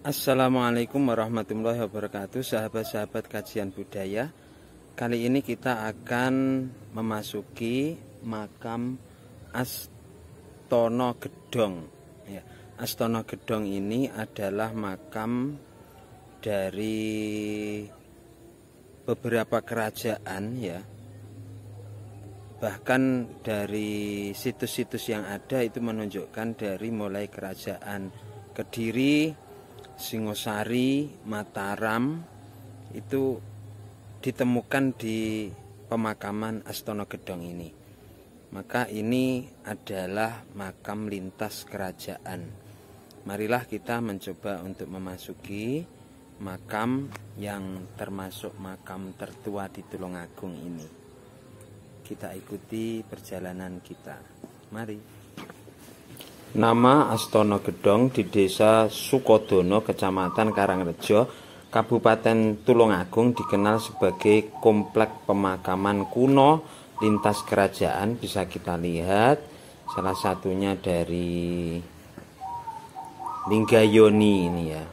Assalamualaikum warahmatullahi wabarakatuh, sahabat-sahabat kajian budaya. Kali ini kita akan memasuki makam Astono Gedong. Ya, Astono Gedong ini adalah makam dari beberapa kerajaan, ya. Bahkan dari situs-situs yang ada itu menunjukkan dari mulai kerajaan Kediri, Singosari, Mataram itu ditemukan di pemakaman Astono Gedong ini. Maka ini adalah makam lintas kerajaan. Marilah kita mencoba untuk memasuki makam yang termasuk makam tertua di Tulungagung ini. Kita ikuti perjalanan kita. Mari. Nama Astono Gedong di Desa Sukodono, Kecamatan Karangrejo, Kabupaten Tulungagung dikenal sebagai komplek pemakaman kuno lintas kerajaan. Bisa kita lihat salah satunya dari Linggayoni ini, ya.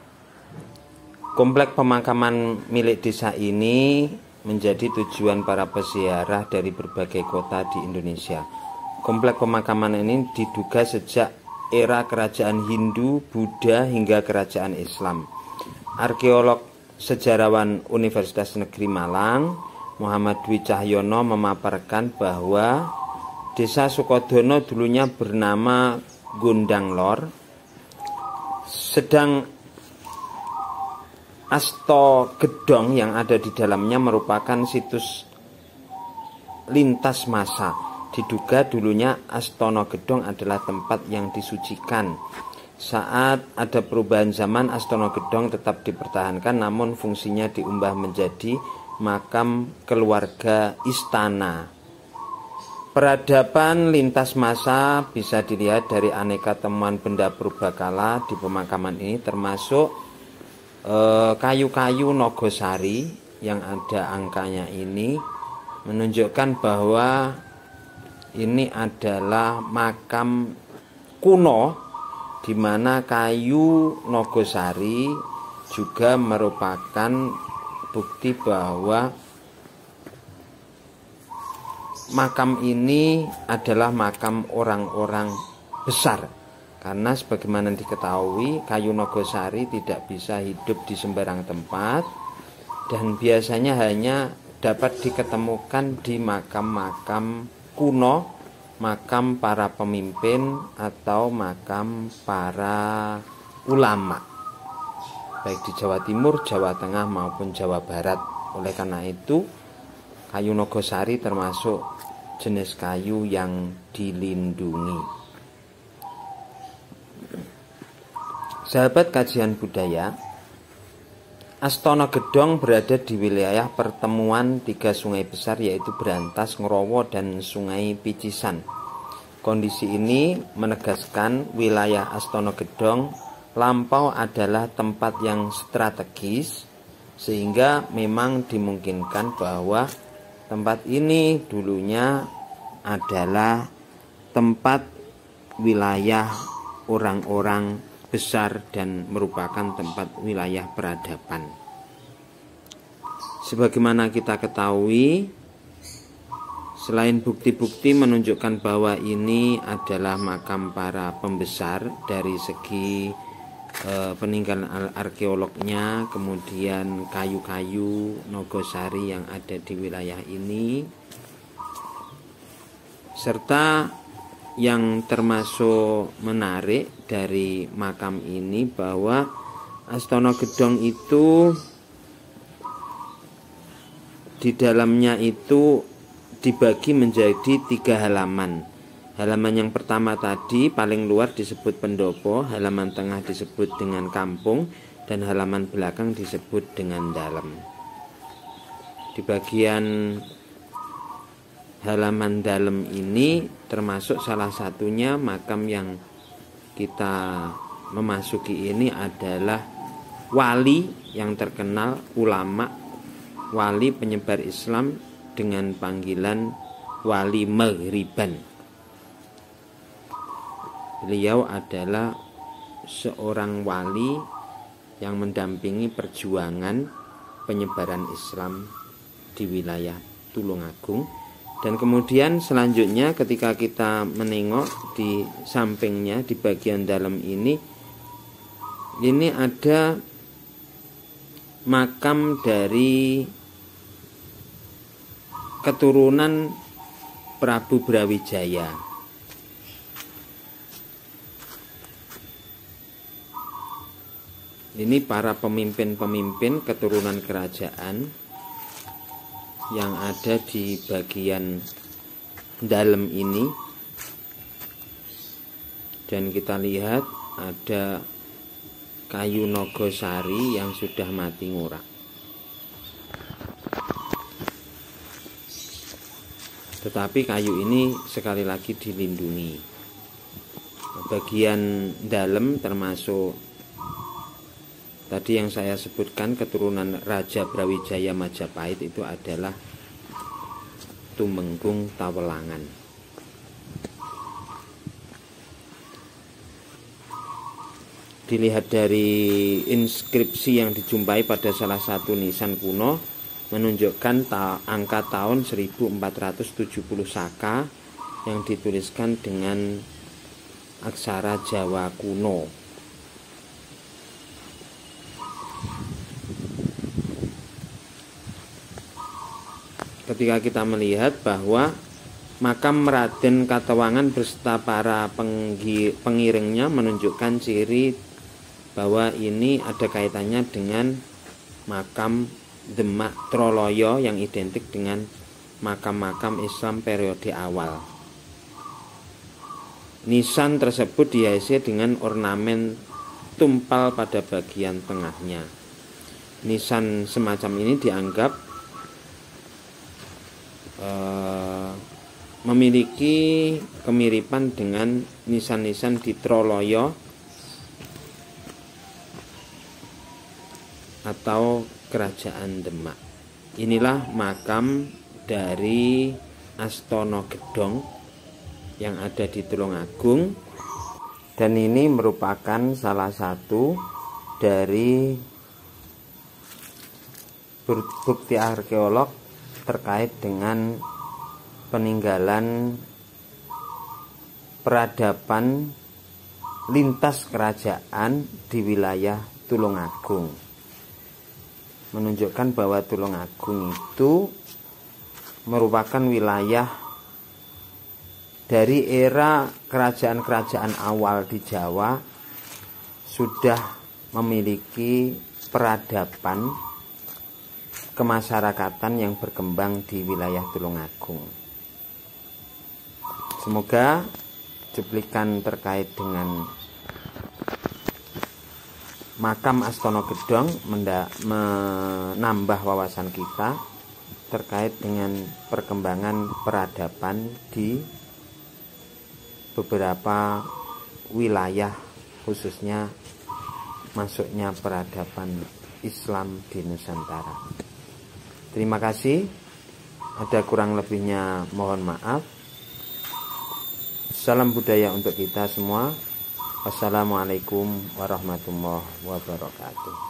Komplek pemakaman milik desa ini menjadi tujuan para peziarah dari berbagai kota di Indonesia. Komplek pemakaman ini diduga sejak era kerajaan Hindu, Buddha hingga kerajaan Islam. Arkeolog sejarawan Universitas Negeri Malang, Muhammad Dwi Cahyono memaparkan bahwa Desa Sukodono dulunya bernama Gondang Lor, sedang Asto Gedong yang ada di dalamnya merupakan situs lintas masa. Diduga dulunya Astono Gedong adalah tempat yang disucikan. Saat ada perubahan zaman, Astono Gedong tetap dipertahankan, namun fungsinya diubah menjadi makam keluarga istana. Peradaban lintas masa bisa dilihat dari aneka temuan benda purbakala di pemakaman ini, termasuk kayu-kayu Nogosari yang ada angkanya ini, menunjukkan bahwa ini adalah makam kuno di mana kayu Nogosari juga merupakan bukti bahwa makam ini adalah makam orang-orang besar. Karena sebagaimana diketahui, kayu Nogosari tidak bisa hidup di sembarang tempat dan biasanya hanya dapat diketemukan di makam-makam kuno, makam para pemimpin atau makam para ulama, baik di Jawa Timur, Jawa Tengah maupun Jawa Barat. Oleh karena itu, kayu Nogosari termasuk jenis kayu yang dilindungi. Sahabat kajian budaya, Astono Gedong berada di wilayah pertemuan tiga sungai besar, yaitu Brantas, Ngrowo, dan Sungai Picisan. Kondisi ini menegaskan wilayah Astono Gedong lampau adalah tempat yang strategis, sehingga memang dimungkinkan bahwa tempat ini dulunya adalah tempat wilayah orang-orang besar dan merupakan tempat wilayah peradaban. Sebagaimana kita ketahui, selain bukti-bukti menunjukkan bahwa ini adalah makam para pembesar dari segi peninggalan arkeolognya, kemudian kayu-kayu Nogosari yang ada di wilayah ini, serta yang termasuk menarik dari makam ini bahwa Astono Gedong itu di dalamnya itu dibagi menjadi 3 halaman. Halaman yang pertama tadi paling luar disebut pendopo, halaman tengah disebut dengan kampung, dan halaman belakang disebut dengan dalam. Di bagian halaman dalam ini termasuk salah satunya makam yang kita memasuki ini adalah wali yang terkenal, ulama, wali penyebar Islam dengan panggilan Wali Maghriban. Beliau adalah seorang wali yang mendampingi perjuangan penyebaran Islam di wilayah Tulungagung. Dan kemudian selanjutnya ketika kita menengok di sampingnya, di bagian dalam ini ada makam dari keturunan Prabu Brawijaya. Ini para pemimpin-pemimpin keturunan kerajaan yang ada di bagian dalam ini. Dan kita lihat ada kayu Nogosari yang sudah mati ngurak. Tetapi kayu ini sekali lagi dilindungi. Bagian dalam termasuk tadi yang saya sebutkan keturunan Raja Brawijaya Majapahit itu adalah Tumenggung Tawelangan. Dilihat dari inskripsi yang dijumpai pada salah satu nisan kuno menunjukkan angka tahun 1470 Saka yang dituliskan dengan aksara Jawa kuno. Ketika kita melihat bahwa makam Raden Katawangan beserta para pengiringnya menunjukkan ciri bahwa ini ada kaitannya dengan makam Demak Troloyo yang identik dengan makam-makam Islam periode awal. Nisan tersebut dihiasi dengan ornamen tumpal pada bagian tengahnya. Nisan semacam ini dianggap memiliki kemiripan dengan nisan-nisan di Troloyo atau Kerajaan Demak. Inilah makam dari Astono Gedong yang ada di Tulungagung, dan ini merupakan salah satu dari bukti arkeolog terkait dengan peninggalan peradaban lintas kerajaan di wilayah Tulungagung, menunjukkan bahwa Tulungagung itu merupakan wilayah dari era kerajaan-kerajaan awal di Jawa sudah memiliki peradaban kemasyarakatan yang berkembang di wilayah Tulungagung. Semoga cuplikan terkait dengan makam Astono Gedong menambah wawasan kita terkait dengan perkembangan peradaban di beberapa wilayah, khususnya masuknya peradaban Islam di Nusantara. Terima kasih. Ada kurang lebihnya mohon maaf. Salam budaya untuk kita semua. Wassalamualaikum warahmatullahi wabarakatuh.